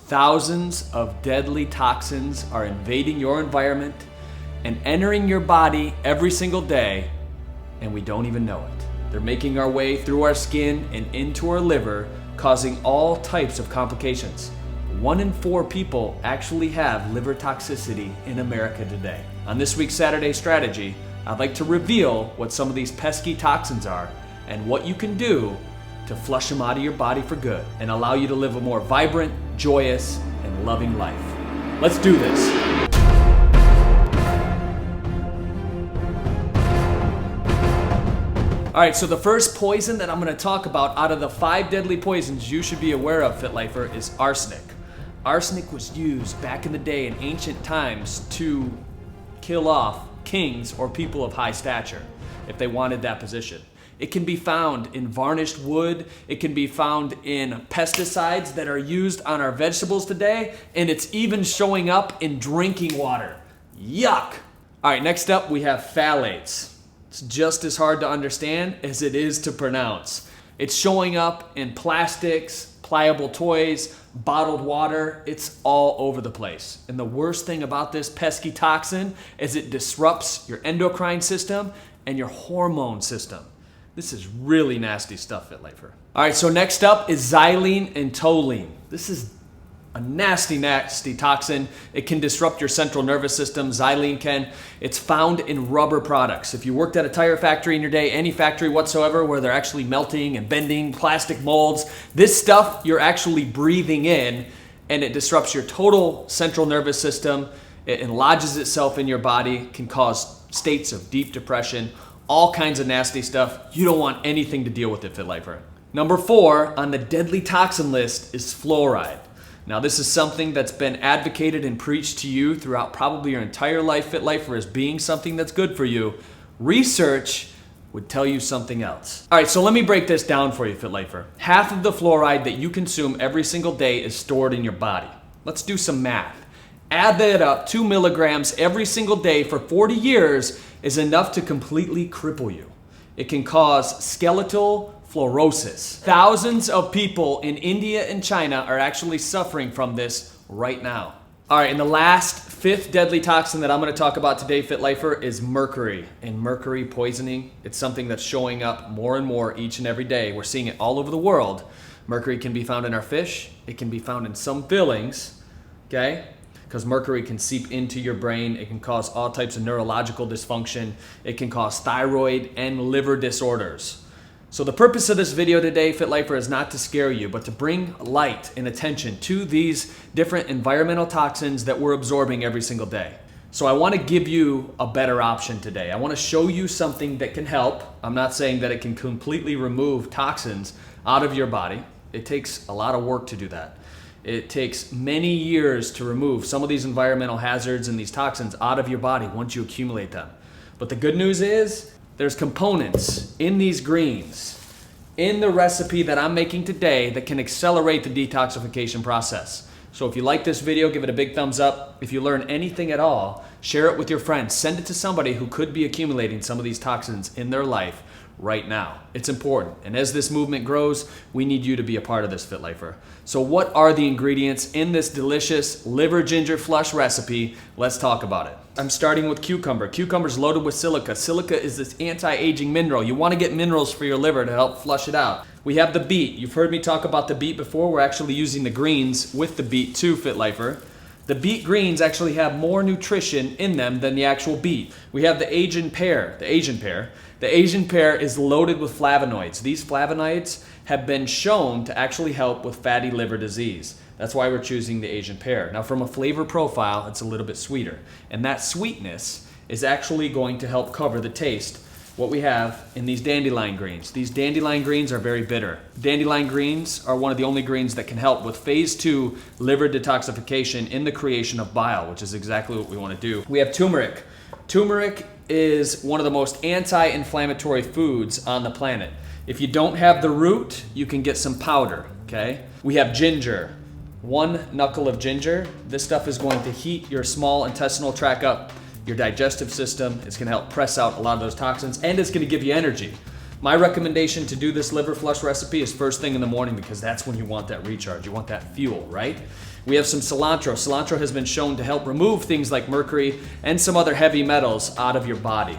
Thousands of deadly toxins are invading your environment and entering your body every single day, and we don't even know it. They're making our way through our skin and into our liver, causing all types of complications. 1 in 4 people actually have liver toxicity in America today. On this week's Saturday Strategy, I'd like to reveal what some of these pesky toxins are and what you can do to flush them out of your body for good and allow you to live a more vibrant, joyous, and loving life. Let's do this. All right, so the first poison that I'm gonna talk about out of the 5 deadly poisons you should be aware of, Fit Lifer, is arsenic. Arsenic was used back in the day in ancient times to kill off kings or people of high stature if they wanted that position. It can be found in varnished wood. It can be found in pesticides that are used on our vegetables today, and it's even showing up in drinking water. Yuck! All right, next up we have phthalates. It's just as hard to understand as it is to pronounce. It's showing up in plastics, pliable toys, bottled water. It's all over the place. And the worst thing about this pesky toxin is it disrupts your endocrine system and your hormone system. This is really nasty stuff, Fit Lifer. All right, so next up is Xylene and Toluene. This is a nasty, nasty toxin. It can disrupt your central nervous system. Xylene can. It's found in rubber products. If you worked at a tire factory in your day, any factory whatsoever where they're actually melting and bending plastic molds, this stuff you're actually breathing in, and it disrupts your total central nervous system. It enlodges itself in your body, can cause states of deep depression, all kinds of nasty stuff. You don't want anything to deal with it, Fit Lifer. Number 4 on the deadly toxin list is fluoride. Now, this is something that's been advocated and preached to you throughout probably your entire life, Fit Lifer, as being something that's good for you. Research would tell you something else. All right, so let me break this down for you, Fit Lifer. Half of the fluoride that you consume every single day is stored in your body. Let's do some math. Add that up, 2 milligrams every single day for 40 years is enough to completely cripple you. It can cause skeletal fluorosis. Thousands of people in India and China are actually suffering from this right now. All right, and the last 5th deadly toxin that I'm gonna talk about today, Fit Lifer, is mercury. And mercury poisoning, it's something that's showing up more and more each and every day. We're seeing it all over the world. Mercury can be found in our fish. It can be found in some fillings, okay? Because mercury can seep into your brain. It can cause all types of neurological dysfunction. It can cause thyroid and liver disorders. So the purpose of this video today, Fit Lifer, is not to scare you, but to bring light and attention to these different environmental toxins that we're absorbing every single day. So I want to give you a better option today. I want to show you something that can help. I'm not saying that it can completely remove toxins out of your body. It takes a lot of work to do that. It takes many years to remove some of these environmental hazards and these toxins out of your body once you accumulate them. But the good news is there's components in these greens, in the recipe that I'm making today, that can accelerate the detoxification process. So if you like this video, give it a big thumbs up. If you learn anything at all, share it with your friends. Send it to somebody who could be accumulating some of these toxins in their life right now. It's important. And as this movement grows, we need you to be a part of this, Fit Lifer. So what are the ingredients in this delicious liver ginger flush recipe? Let's talk about it. I'm starting with cucumber. Cucumber's loaded with silica. Silica is this anti-aging mineral. You want to get minerals for your liver to help flush it out. We have the beet. You've heard me talk about the beet before. We're actually using the greens with the beet too, Fit Lifer. The beet greens actually have more nutrition in them than the actual beet. We have the Asian pear. The Asian pear is loaded with flavonoids. These flavonoids have been shown to actually help with fatty liver disease. That's why we're choosing the Asian pear. Now, from a flavor profile, it's a little bit sweeter. And that sweetness is actually going to help cover the taste, what we have in these dandelion greens. These dandelion greens are very bitter. Dandelion greens are one of the only greens that can help with phase 2 liver detoxification in the creation of bile, which is exactly what we want to do. We have turmeric. Turmeric is one of the most anti-inflammatory foods on the planet. If you don't have the root, you can get some powder, okay? We have ginger. 1 knuckle of ginger. This stuff is going to heat your small intestinal tract up, your digestive system. It's going to help press out a lot of those toxins, and it's going to give you energy. My recommendation to do this liver flush recipe is first thing in the morning, because that's when you want that recharge. You want that fuel, right? We have some cilantro. Cilantro has been shown to help remove things like mercury and some other heavy metals out of your body.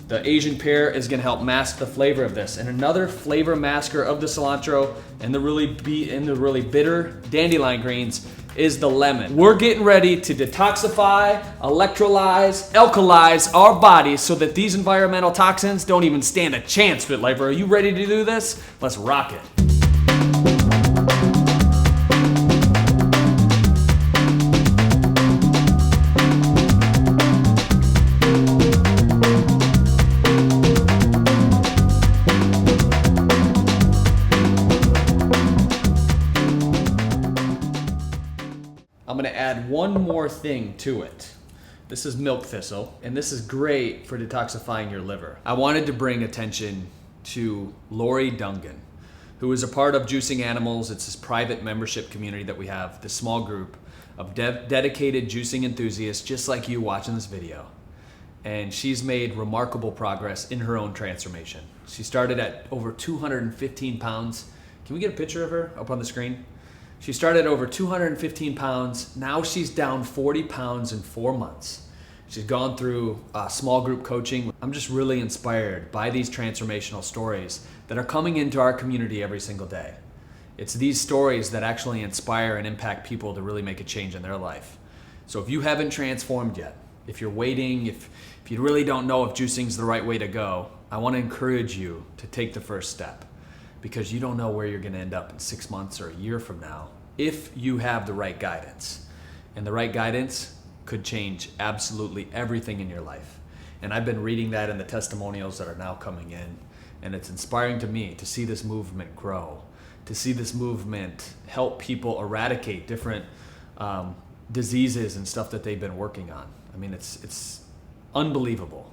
The Asian pear is going to help mask the flavor of this. And another flavor masker of the cilantro and the really bitter dandelion greens is the lemon. We're getting ready to detoxify, electrolyze, alkalize our bodies so that these environmental toxins don't even stand a chance, Fit Lifer. Are you ready to do this? Let's rock it. I'm gonna add one more thing to it. This is milk thistle, and this is great for detoxifying your liver. I wanted to bring attention to Lori Dungan, who is a part of Juicing Animals. It's this private membership community that we have, this small group of dedicated juicing enthusiasts just like you watching this video. And she's made remarkable progress in her own transformation. She started at over 215 pounds. Can we get a picture of her up on the screen? She started at over 215 pounds. Now she's down 40 pounds in 4 months. She's gone through small group coaching. I'm just really inspired by these transformational stories that are coming into our community every single day. It's these stories that actually inspire and impact people to really make a change in their life. So if you haven't transformed yet, if you're waiting, if you really don't know if juicing's the right way to go, I want to encourage you to take the first step, because you don't know where you're going to end up in 6 months or a year from now if you have the right guidance. And the right guidance could change absolutely everything in your life. And I've been reading that in the testimonials that are now coming in, and it's inspiring to me to see this movement grow, to see this movement help people eradicate different diseases and stuff that they've been working on. I mean, it's unbelievable.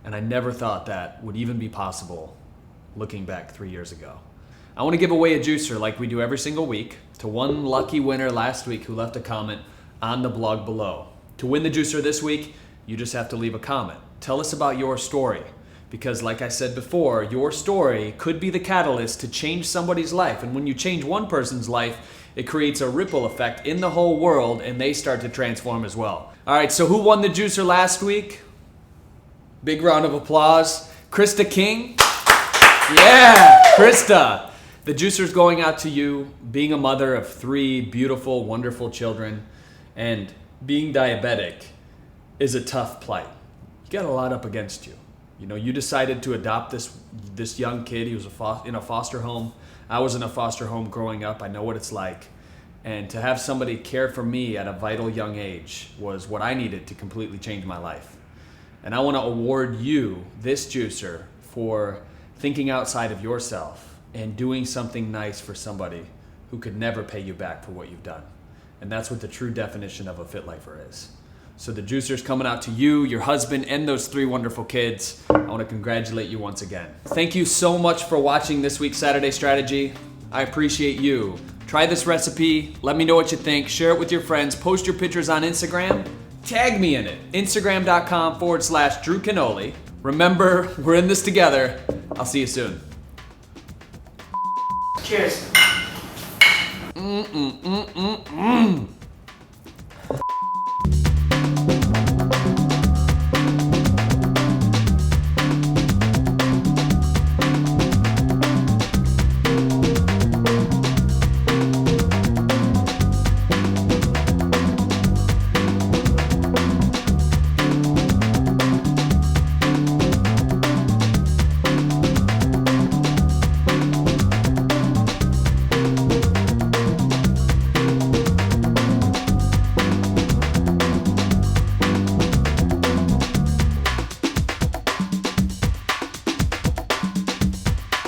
And I never thought that would even be possible looking back 3 years ago. I want to give away a juicer like we do every single week to one lucky winner last week who left a comment on the blog below. To win the juicer this week, you just have to leave a comment. Tell us about your story, because like I said before, your story could be the catalyst to change somebody's life. And when you change one person's life, it creates a ripple effect in the whole world, and they start to transform as well. All right, so who won the juicer last week? Big round of applause. Krista King. Yeah, Krista. The juicer's going out to you, being a mother of 3 beautiful, wonderful children, and being diabetic is a tough plight. You got a lot up against you. You know, you decided to adopt this young kid. He was in a foster home. I was in a foster home growing up. I know what it's like. And to have somebody care for me at a vital young age was what I needed to completely change my life. And I want to award you this juicer for thinking outside of yourself and doing something nice for somebody who could never pay you back for what you've done. And that's what the true definition of a fit lifer is. So the juicer's coming out to you, your husband, and those 3 wonderful kids. I want to congratulate you once again. Thank you so much for watching this week's Saturday Strategy. I appreciate you. Try this recipe. Let me know what you think. Share it with your friends. Post your pictures on Instagram. Tag me in it. Instagram.com/Drew Canoli. Remember, we're in this together. I'll see you soon. Cheers.